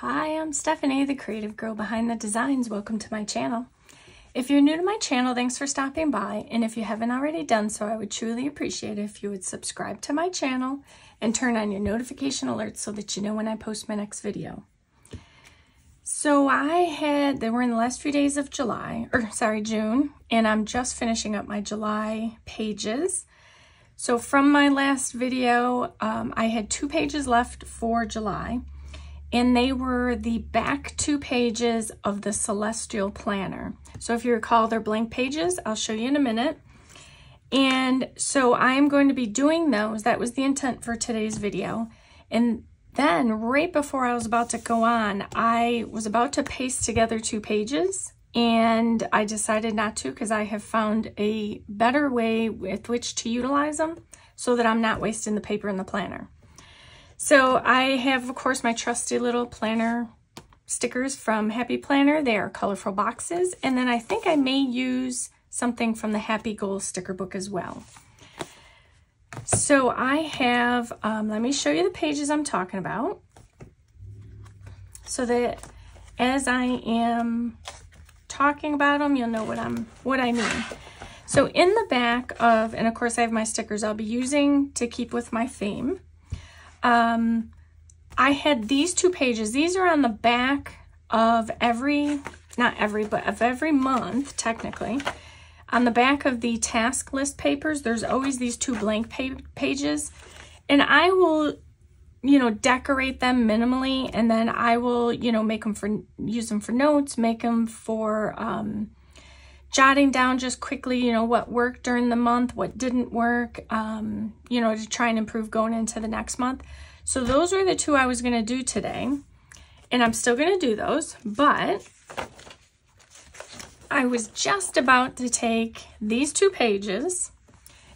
Hi, I'm Stephanie, the creative girl behind the designs. Welcome to my channel. If you're new to my channel, thanks for stopping by. And if you haven't already done so, I would truly appreciate it if you would subscribe to my channel and turn on your notification alerts so that you know when I post my next video. So they were in the last few days of June, and I'm just finishing up my July pages. So from my last video, I had 2 pages left for July, and they were the back 2 pages of the Celestial Planner. So if you recall, they're blank pages. I'll show you in a minute. And so I am going to be doing those. That was the intent for today's video. And then right before I was about to go on, I was about to paste together 2 pages, and I decided not to because I have found a better way with which to utilize them so that I'm not wasting the paper in the planner. So I have, of course, my trusty little planner stickers from Happy Planner. They are colorful boxes. And then I think I may use something from the Happy Goals sticker book as well. So I have, let me show you the pages I'm talking about so that as I am talking about them, you'll know what I mean. So in the back of, and of course I have my stickers I'll be using to keep with my theme. I had these 2 pages. These are on the back of not every, but of every month, technically. On the back of the task list papers, there's always these 2 blank pages. And I will, decorate them minimally, and then I will, use them for notes, make them for jotting down just quickly, what worked during the month, what didn't work, to try and improve going into the next month. So those were the 2 I was going to do today, and I'm still going to do those, but I was just about to take these 2 pages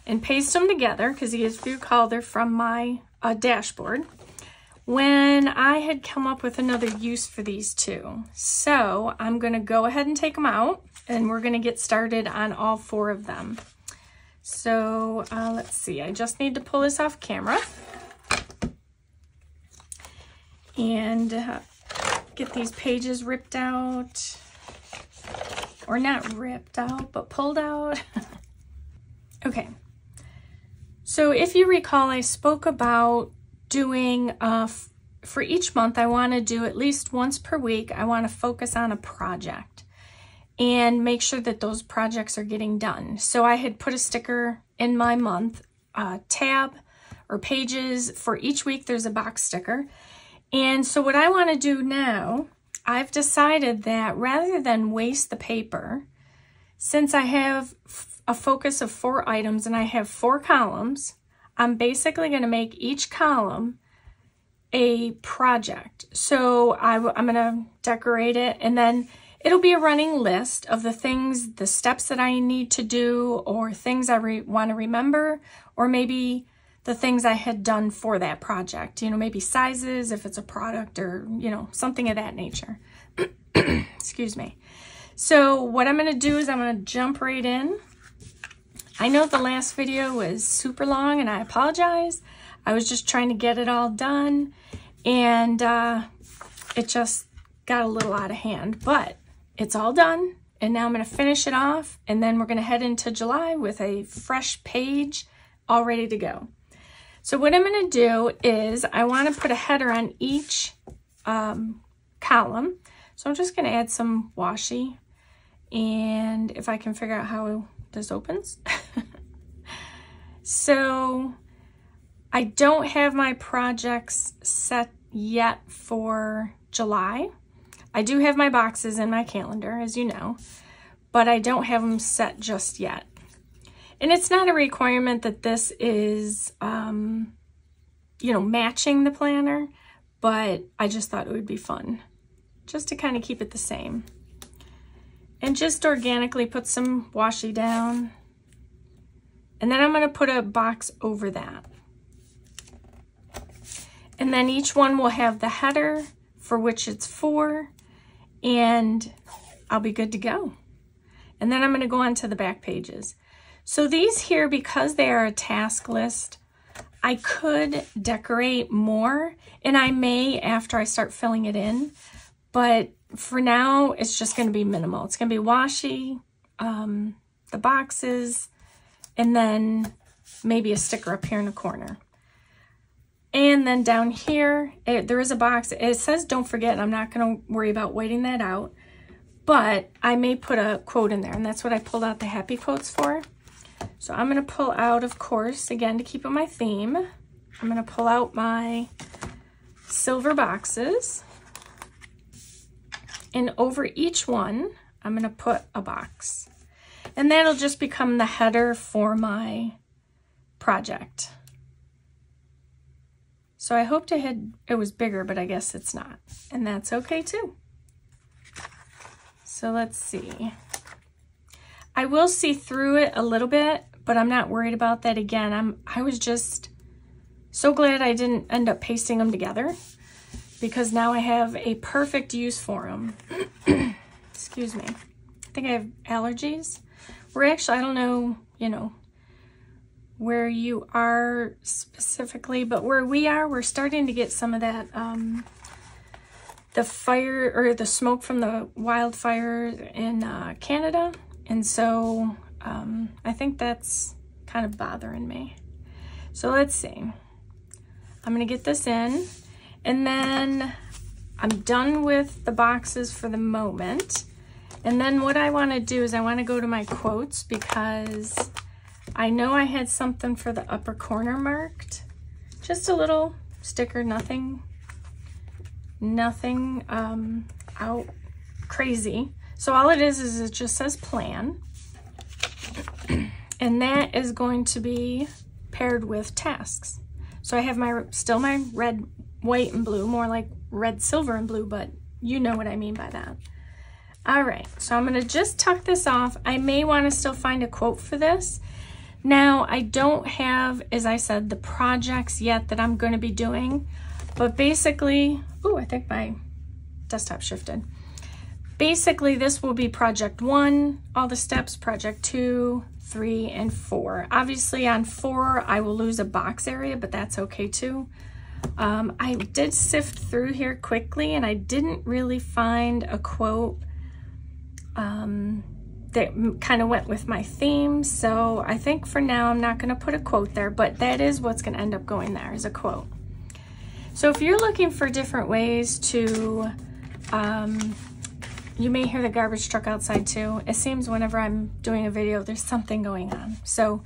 and paste them together, because if you recall, they're from my dashboard, when I had come up with another use for these 2. So I'm going to go ahead and take them out, and we're going to get started on all 4 of them. So let's see, I just need to pull this off camera and get these pages ripped out, or not ripped out, but pulled out. Okay, so if you recall, I spoke about doing, for each month, I want to do at least once per week, I want to focus on a project and make sure that those projects are getting done. So I had put a sticker in my month tab or pages. For each week, there's a box sticker. And so what I want to do now, I've decided that rather than waste the paper, since I have a focus of 4 items and I have 4 columns, I'm basically going to make each column a project. So I'm going to decorate it, and then it'll be a running list of the things, the steps that I need to do, or things I want to remember, or maybe the things I had done for that project, maybe sizes if it's a product, or, something of that nature. Excuse me. So what I'm going to do is I'm going to jump right in. I know the last video was super long, and I apologize. I was just trying to get it all done, and it just got a little out of hand, but it's all done. And now I'm going to finish it off, and then we're going to head into July with a fresh page all ready to go. So what I'm going to do is I want to put a header on each column. So I'm just going to add some washi, and if I can figure out how this opens. So I don't have my projects set yet for July. I do have my boxes in my calendar, as you know, but I don't have them set just yet. And it's not a requirement that this is, matching the planner, but I just thought it would be fun just to kind of keep it the same. And just organically put some washi down. And then I'm going to put a box over that. And then each one will have the header for which it's for, and I'll be good to go. And then I'm going to go on to the back pages. So these here, because they are a task list, I could decorate more, and I may after I start filling it in, but for now, it's just going to be minimal. It's going to be washi, the boxes, and then maybe a sticker up here in the corner. And then down here, there is a box. It says don't forget. I'm not going to worry about waiting that out, but I may put a quote in there, and that's what I pulled out the happy quotes for. So I'm going to pull out, of course, again, to keep with my theme, I'm going to pull out my silver boxes. And over each one, I'm going to put a box. And that'll just become the header for my project. So I hoped it was bigger, but I guess it's not. And that's okay too. So let's see. I will see through it a little bit, but I'm not worried about that. Again, I was just so glad I didn't end up pasting them together, because now I have a perfect use for them. Excuse me. I think I have allergies. We're actually, I don't know, you know, where you are specifically, but where we are, we're starting to get some of that, the fire or the smoke from the wildfire in Canada. And so I think that's kind of bothering me. So let's see. I'm going to get this in, and then I'm done with the boxes for the moment. And then what I want to do is I want to go to my quotes, because I know I had something for the upper corner marked. Just a little sticker, nothing out crazy. So all it is it just says plan. And that is going to be paired with tasks. So I have still my red, white, and blue, more like red, silver, and blue, but you know what I mean by that. All right, so I'm gonna just tuck this off. I may wanna still find a quote for this. Now, I don't have, as I said, the projects yet that I'm gonna be doing, but basically, ooh, I think my desktop shifted. Basically, this will be project 1, all the steps, project 2, 3, and 4. Obviously, on 4, I will lose a box area, but that's okay too. I did sift through here quickly, and I didn't really find a quote that kind of went with my theme. So I think for now, I'm not going to put a quote there, but that is what's going to end up going there, is a quote. So if you're looking for different ways to, you may hear the garbage truck outside too. It seems whenever I'm doing a video, there's something going on. So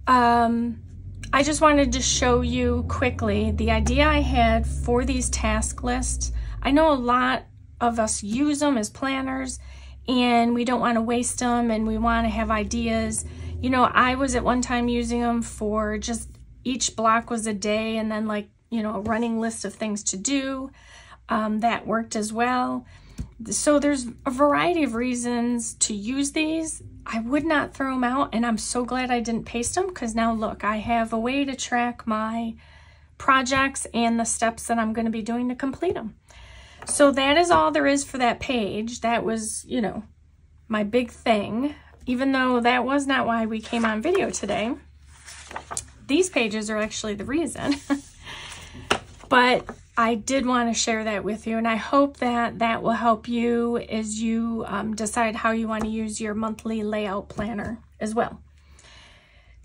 I just wanted to show you quickly the idea I had for these task lists. I know a lot of us use them as planners, and we don't want to waste them, and we want to have ideas. You know, I was at one time using them for just each block was a day, and then like, you know, a running list of things to do. That worked as well. So there's a variety of reasons to use these. I would not throw them out, and I'm so glad I didn't paste them, because now look, I have a way to track my projects and the steps that I'm going to be doing to complete them. So that is all there is for that page. That was, you know, my big thing, even though that was not why we came on video today. These pages are actually the reason. But I did want to share that with you, and I hope that that will help you as you decide how you want to use your monthly layout planner as well.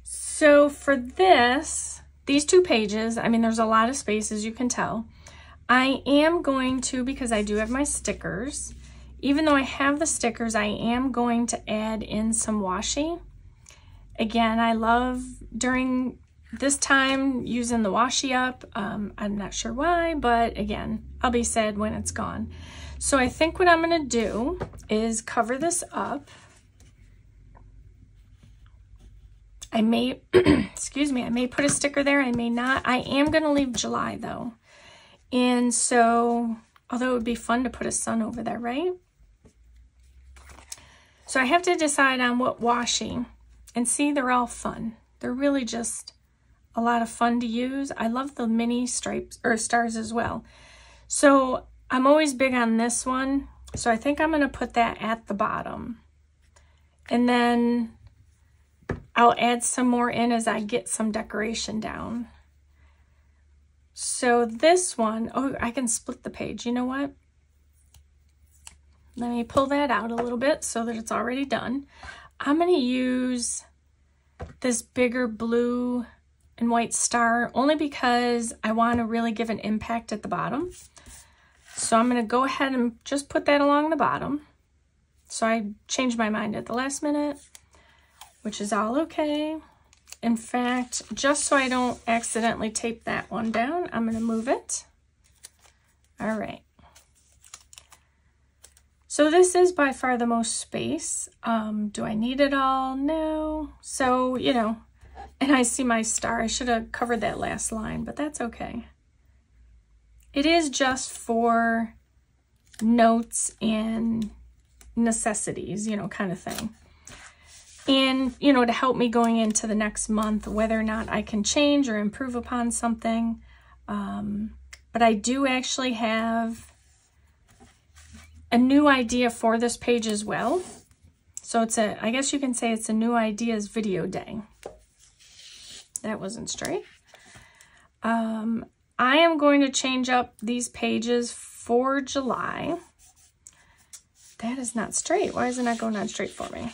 So for these 2 pages, I mean, there's a lot of space, as you can tell. I am going to, because I do have my stickers, even though I have the stickers, I am going to add in some washi. Again, I love during this time using the washi up. I'm not sure why, but again, I'll be sad when it's gone. So I think what I'm going to do is cover this up. I may, excuse me, I may put a sticker there, I may not. I am going to leave July though. And so, although it would be fun to put a sun over there, right? So I have to decide on what washi. And see, they're all fun. They're really just a lot of fun to use. I love the mini stripes or stars as well. So I'm always big on this one. So I think I'm going to put that at the bottom. And then I'll add some more in as I get some decoration down. So this one, oh, I can split the page. You know what? Let me pull that out a little bit so that it's already done. I'm going to use this bigger blue and white star only because I want to really give an impact at the bottom. So I'm going to go ahead and just put that along the bottom. So I changed my mind at the last minute, which is all okay. In fact, just so I don't accidentally tape that one down, I'm going to move it. All right. So this is by far the most space. Do I need it all? No. So, you know, and I see my star. I should have covered that last line, but that's okay. It is just for notes and necessities, you know, kind of thing. And, you know, to help me going into the next month, whether or not I can change or improve upon something. But I do actually have a new idea for this page as well. So it's a, I guess you can say it's a new ideas video day. That wasn't straight. I am going to change up these pages for July. That is not straight. Why is it not going on straight for me?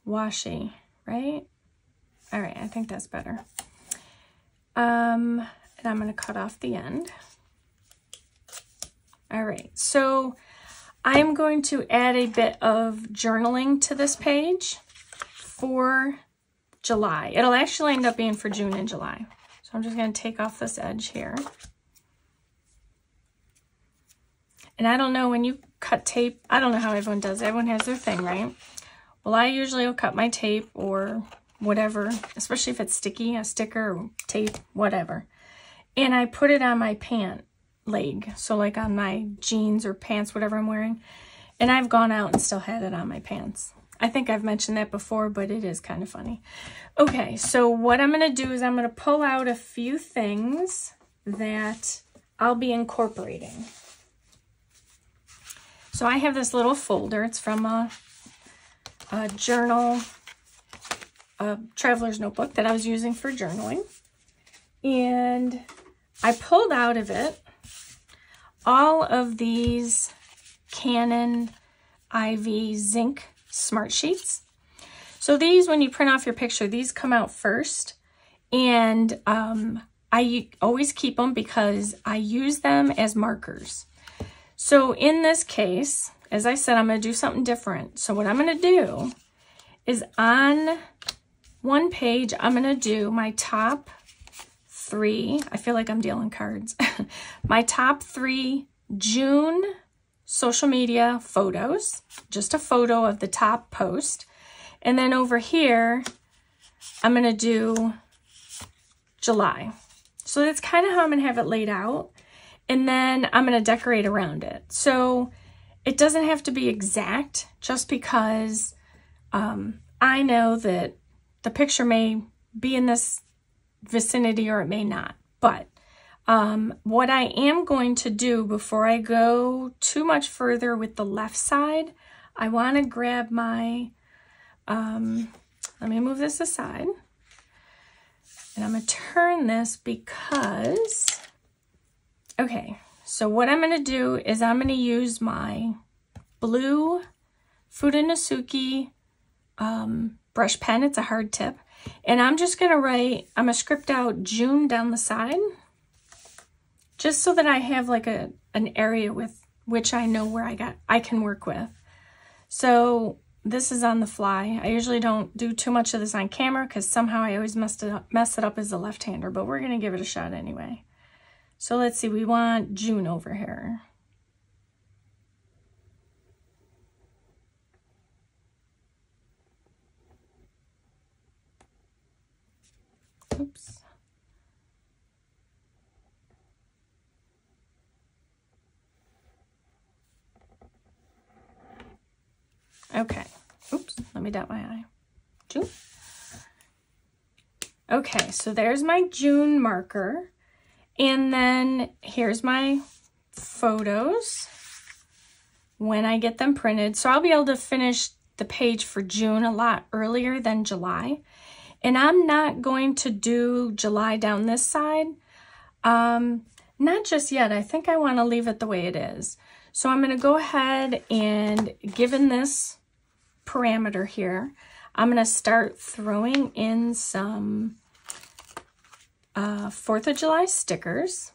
Washi, right? All right, I think that's better. And I'm going to cut off the end. All right, so I'm going to add a bit of journaling to this page for July. It'll actually end up being for June and July. So I'm just going to take off this edge here. And I don't know, when you cut tape, I don't know how everyone does it. Everyone has their thing, right? Well, I usually will cut my tape or whatever, especially if it's sticky, a sticker or tape, whatever. And I put it on my pant leg. So like on my jeans or pants, whatever I'm wearing. And I've gone out and still had it on my pants. I think I've mentioned that before, but it is kind of funny. Okay, so what I'm going to do is I'm going to pull out a few things that I'll be incorporating. So I have this little folder. It's from a journal, a traveler's notebook that I was using for journaling. And I pulled out of it all of these Canon IV zinc smart sheets. So these, when you print off your picture, these come out first. And I always keep them because I use them as markers. So in this case, as I said, I'm going to do something different. So what I'm going to do is on one page, I'm going to do my top 3. I feel like I'm dealing cards. My top 3 June social media photos. Just a photo of the top post. And then over here, I'm going to do July. So that's kind of how I'm going to have it laid out. And then I'm going to decorate around it. So it doesn't have to be exact just because I know that the picture may be in this vicinity or it may not. But what I am going to do before I go too much further with the left side, I want to grab my, let me move this aside. And I'm going to turn this because, okay, so what I'm going to do is I'm going to use my blue Fudenosuke brush pen. It's a hard tip. And I'm just going to write, I'm going to script out June down the side, just so that I have like an area with which I know where I can work with. So this is on the fly. I usually don't do too much of this on camera because somehow I always mess it up as a left-hander, but we're going to give it a shot anyway. So let's see, we want June over here. Oops. Okay. Oops, let me dot my I. June. Okay, so there's my June marker. And then here's my photos when I get them printed. So I'll be able to finish the page for June a lot earlier than July. And I'm not going to do July down this side. Not just yet. I think I want to leave it the way it is. So I'm going to go ahead and, given this parameter here, I'm going to start throwing in some 4th of July stickers.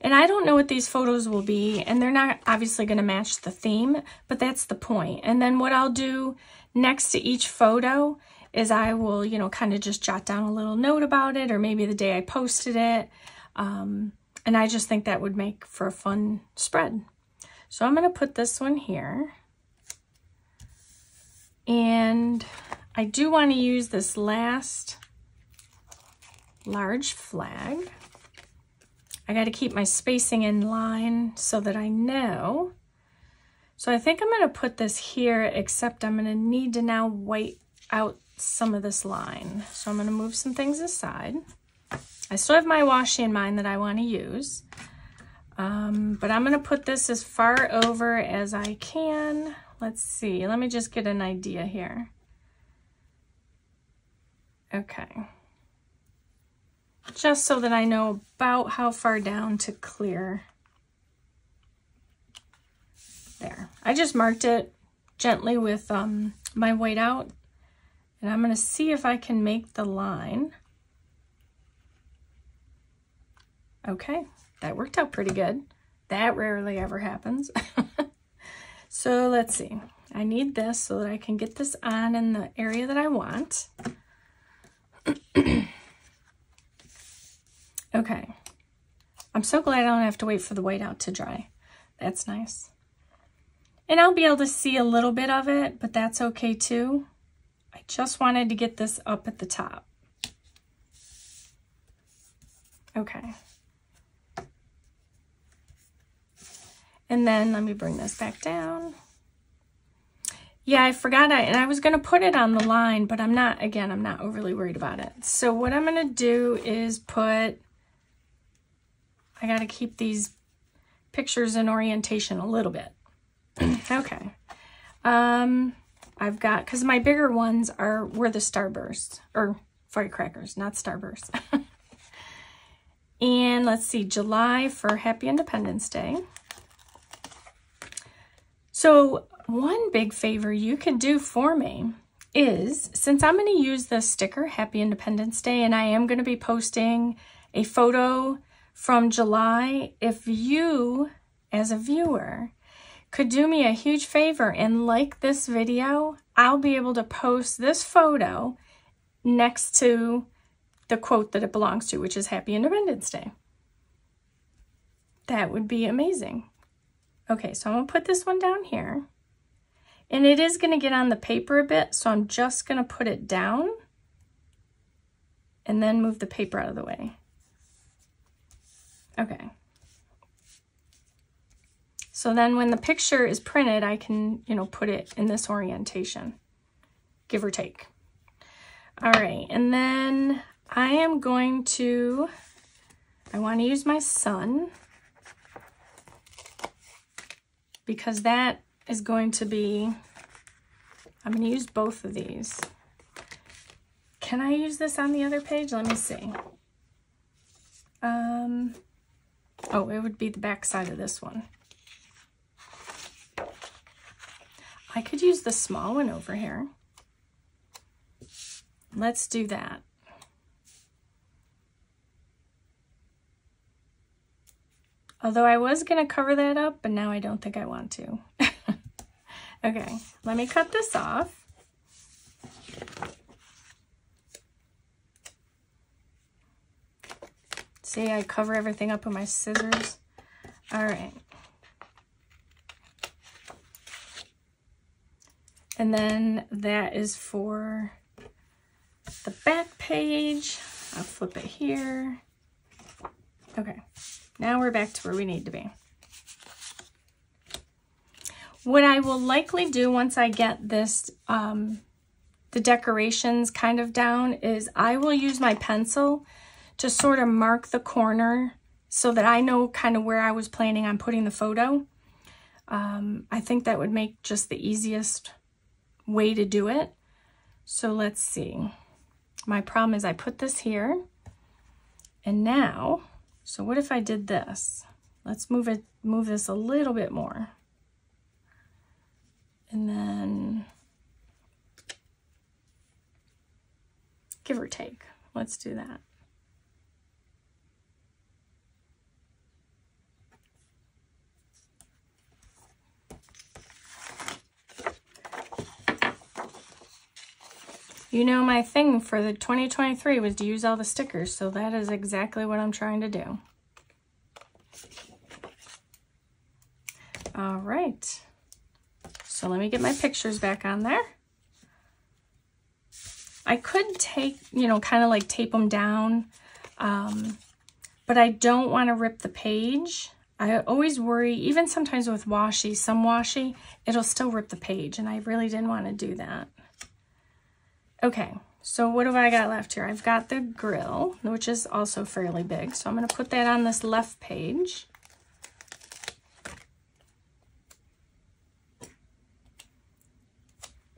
And I don't know what these photos will be, and they're not obviously going to match the theme, but that's the point. And then what I'll do next to each photo is I will, you know, kind of just jot down a little note about it, or maybe the day I posted it. And I just think that would make for a fun spread. So I'm going to put this one here. And I do want to use this last large flag. I got to keep my spacing in line so that I know. So I think I'm going to put this here, except I'm going to need to now white out some of this line. So I'm going to move some things aside. I still have my washi in mind that I want to use. But I'm going to put this as far over as I can. Let's see. Let me just get an idea here. Okay. Just so that I know about how far down to clear. There. I just marked it gently with my white out. And I'm going to see if I can make the line. Okay, that worked out pretty good. That rarely ever happens. So let's see. I need this so that I can get this on in the area that I want. Okay. I'm so glad I don't have to wait for the white out to dry. That's nice. And I'll be able to see a little bit of it, but that's okay too. I just wanted to get this up at the top. Okay. And then let me bring this back down. Yeah, I forgot and I was going to put it on the line, but I'm not overly worried about it. So what I'm going to do is I got to keep these pictures in orientation a little bit. Okay. I've got, because my bigger ones were the Starbursts, or firecrackers, not Starbursts. And let's see, July for Happy Independence Day. So one big favor you could do for me is, since I'm going to use the sticker Happy Independence Day, and I am going to be posting a photo from July, if you, as a viewer, could do me a huge favor and like this video, I'll be able to post this photo next to the quote that it belongs to, which is Happy Independence Day. That would be amazing. Okay, so I'm going to put this one down here. And it is going to get on the paper a bit, so I'm just going to put it down and then move the paper out of the way. Okay. So then when the picture is printed, I can, you know, put it in this orientation, give or take. All right, and then I want to use my sun, because that is going to be, I'm going to use both of these. Can I use this on the other page? Let me see. Oh, it would be the back side of this one. I could use the small one over here. Let's do that. Although I was going to cover that up, but now I don't think I want to. Okay, let me cut this off. See, I cover everything up with my scissors. All right. And then that is for the back page. I'll flip it here. Okay, now we're back to where we need to be. What I will likely do once I get this, the decorations kind of down, is I will use my pencil to sort of mark the corner so that I know kind of where I was planning on putting the photo. I think that would make just the easiest way to do it. So let's see. My problem is I put this here, and now, so what if I did this? Let's move this a little bit more. And then, give or take, let's do that. You know, my thing for the 2023 was to use all the stickers, so that is exactly what I'm trying to do. All right. So let me get my pictures back on there. I could take, you know, kind of like tape them down, but I don't want to rip the page. I always worry, even sometimes with washi, some washi, it'll still rip the page, and I really didn't want to do that. Okay, so what have I got left here? I've got the grill, which is also fairly big, so I'm going to put that on this left page.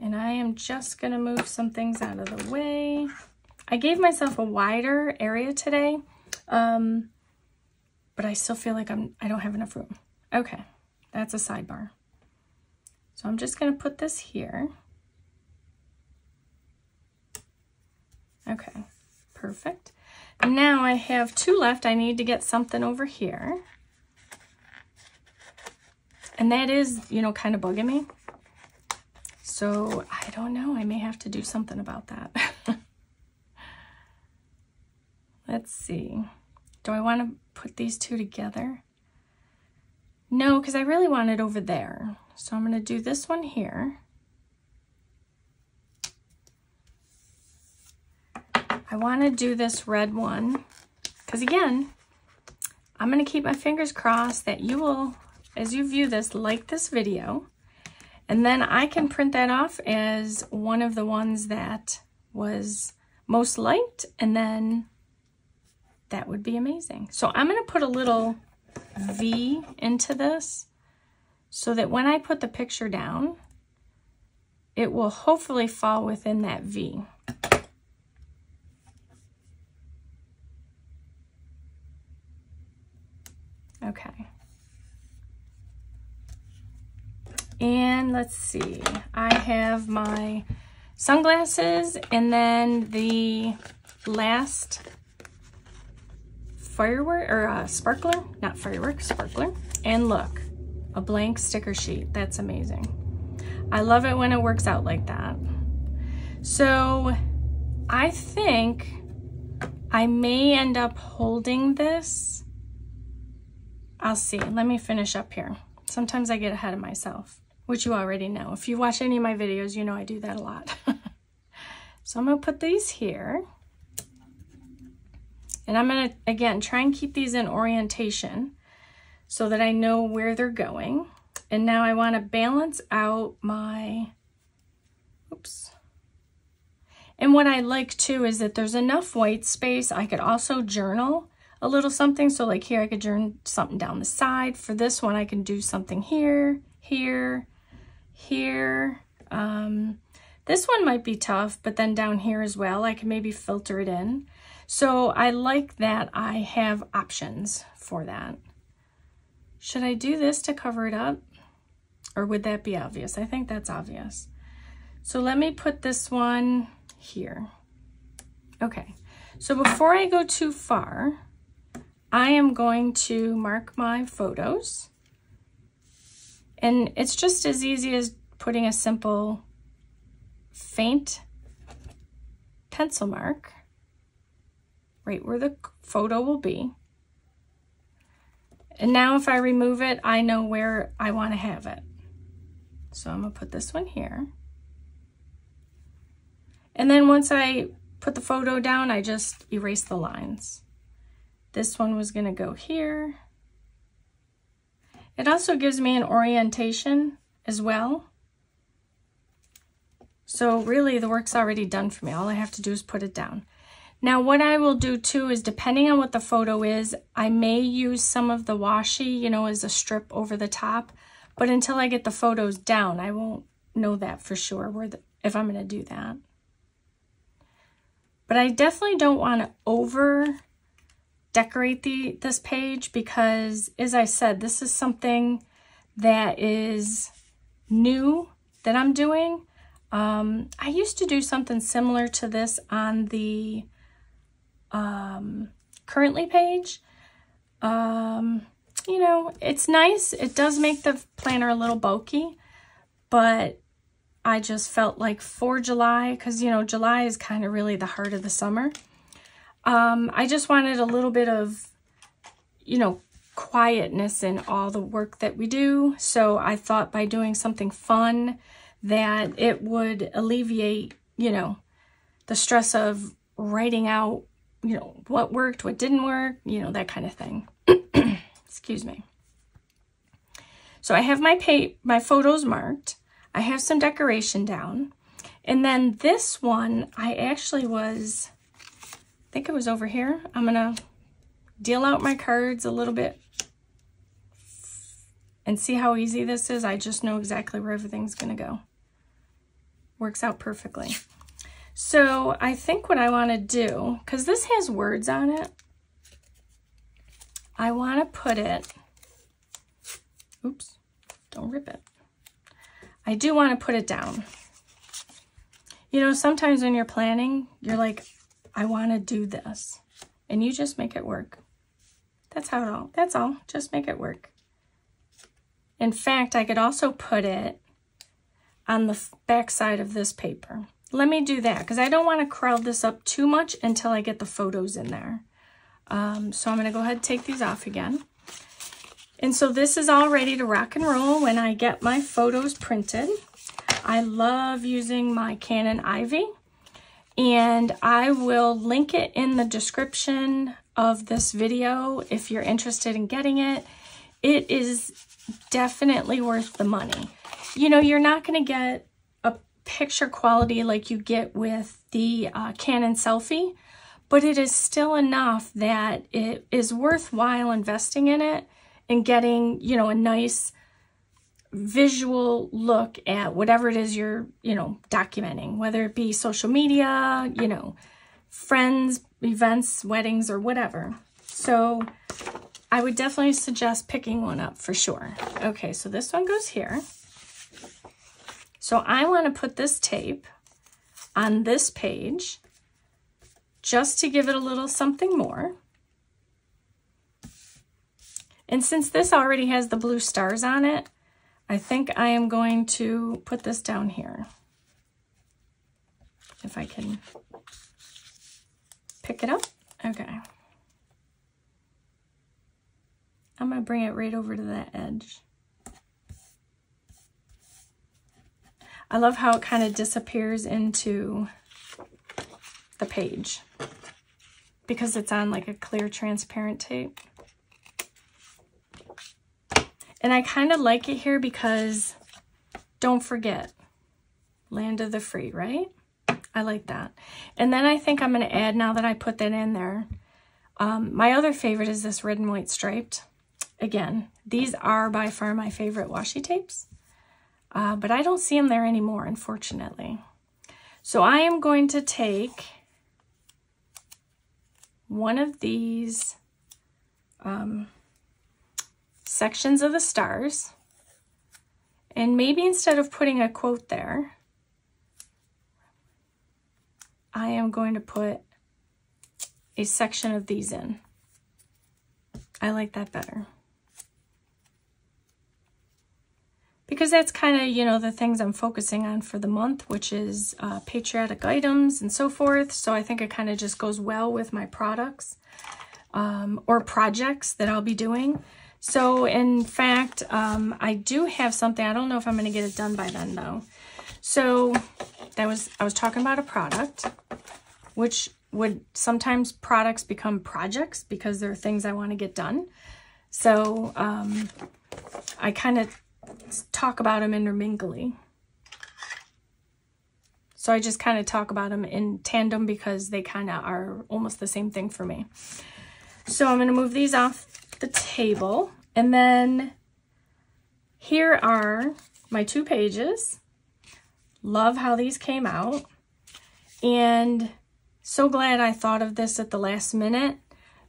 And I am just going to move some things out of the way. I gave myself a wider area today, but I still feel like I don't have enough room. Okay, that's a sidebar. So I'm just going to put this here. Okay, perfect. Now I have two left. I need to get something over here. And that is, you know, kind of bugging me. So I don't know, I may have to do something about that. Let's see. Do I want to put these two together? No, because I really want it over there. So I'm going to do this one here. I want to do this red one because, again, I'm going to keep my fingers crossed that you will, as you view this, like this video, and then I can print that off as one of the ones that was most liked, and then that would be amazing. So I'm going to put a little V into this so that when I put the picture down, it will hopefully fall within that V. Okay. And let's see, I have my sunglasses and then the last firework, or sparkler, not firework, sparkler. And look, a blank sticker sheet. That's amazing. I love it when it works out like that. So I think I may end up holding this. I'll see. Let me finish up here. Sometimes I get ahead of myself, which you already know. If you watch any of my videos, you know I do that a lot. So I'm going to put these here. And I'm going to, again, try and keep these in orientation so that I know where they're going. And now I want to balance out my, oops. And what I like too is that there's enough white space. I could also journal a little something. So like here, I could journal something down the side. For this one, I can do something here, here, here. This one might be tough, but then down here as well, I can maybe filter it in. So I like that I have options for that. Should I do this to cover it up? Or would that be obvious? I think that's obvious. So let me put this one here. Okay, so before I go too far, I am going to mark my photos. And it's just as easy as putting a simple faint pencil mark right where the photo will be. And now if I remove it, I know where I want to have it. So I'm going to put this one here. And then once I put the photo down, I just erase the lines. This one was going to go here. It also gives me an orientation as well. So really the work's already done for me. All I have to do is put it down. Now what I will do too is, depending on what the photo is, I may use some of the washi, you know, as a strip over the top. But until I get the photos down, I won't know that for sure if I'm going to do that. But I definitely don't want to over decorate this page because, as I said, this is something that is new that I'm doing. I used to do something similar to this on the currently page. You know, it's nice. It does make the planner a little bulky, but I just felt like for July, because, you know, July is kind of really the heart of the summer. I just wanted a little bit of, you know, quietness in all the work that we do. So I thought by doing something fun that it would alleviate, you know, the stress of writing out, you know, what worked, what didn't work, you know, that kind of thing. Excuse me. So I have my photos marked. I have some decoration down. And then this one, I think it was over here. I'm gonna deal out my cards a little bit and see how easy this is. I just know exactly where everything's gonna go. Works out perfectly. So I think what I wanna do, because this has words on it, I wanna put it, oops, don't rip it. I do wanna put it down. You know, sometimes when you're planning, you're like, I wanna do this. And you just make it work. That's all, just make it work. In fact, I could also put it on the back side of this paper. Let me do that, because I don't want to crowd this up too much until I get the photos in there. So I'm going to go ahead and take these off again. And so this is all ready to rock and roll when I get my photos printed. I love using my Canon Ivy, and I will link it in the description of this video if you're interested in getting it. It is definitely worth the money. You know, you're not going to get a picture quality like you get with the Canon Selfie, but it is still enough that it is worthwhile investing in it and getting, you know, a nice visual look at whatever it is you're, you know, documenting, whether it be social media, you know, friends, events, weddings, or whatever. So I would definitely suggest picking one up for sure. Okay, so this one goes here. So I want to put this tape on this page just to give it a little something more. And since this already has the blue stars on it, I think I am going to put this down here. If I can pick it up. Okay. I'm going to bring it right over to that edge. I love how it kind of disappears into the page because it's on like a clear transparent tape. And I kind of like it here because don't forget, land of the free, right? I like that. And then I think I'm going to add, now that I put that in there, my other favorite is this red and white striped. Again, these are by far my favorite washi tapes, but I don't see them there anymore, unfortunately. So I am going to take one of these sections of the stars, and maybe instead of putting a quote there, I am going to put a section of these in. I like that better. Because that's kind of, you know, the things I'm focusing on for the month, which is patriotic items and so forth. So I think it kind of just goes well with my products or projects that I'll be doing. So in fact, I do have something. I don't know if I'm going to get it done by then though. So I was talking about a product, which would sometimes products become projects because there are things I want to get done. So I kind of talk about them intermingly. So I just kind of talk about them in tandem because they kind of are almost the same thing for me. So I'm going to move these off the table, and then here are my 2 pages. Love how these came out. And So glad I thought of this at the last minute,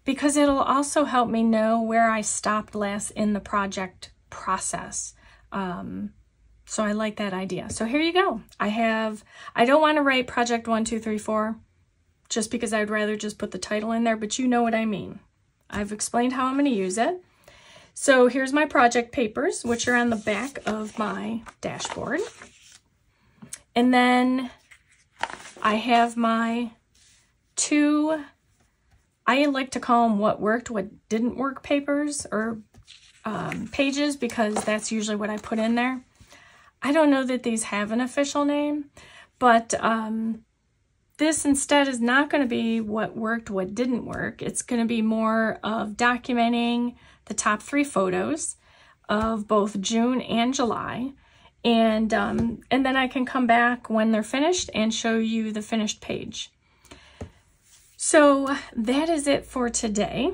because it'll also help me know where I stopped last in the project process. So I like that idea. So here you go. I don't want to write project 1, 2, 3, 4, just because I'd rather just put the title in there, but you know what I mean. I've explained how I'm going to use it. So here's my project papers, which are on the back of my dashboard. And then I have my 2, I like to call them what worked, what didn't work papers, or pages, because that's usually what I put in there. I don't know that these have an official name, but this instead is not going to be what worked, what didn't work. It's going to be more of documenting the top 3 photos of both June and July. And then I can come back when they're finished and show you the finished page. So that is it for today.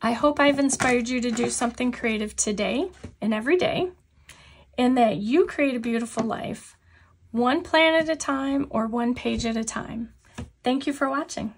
I hope I've inspired you to do something creative today and every day, and that you create a beautiful life, one plan at a time or one page at a time. Thank you for watching.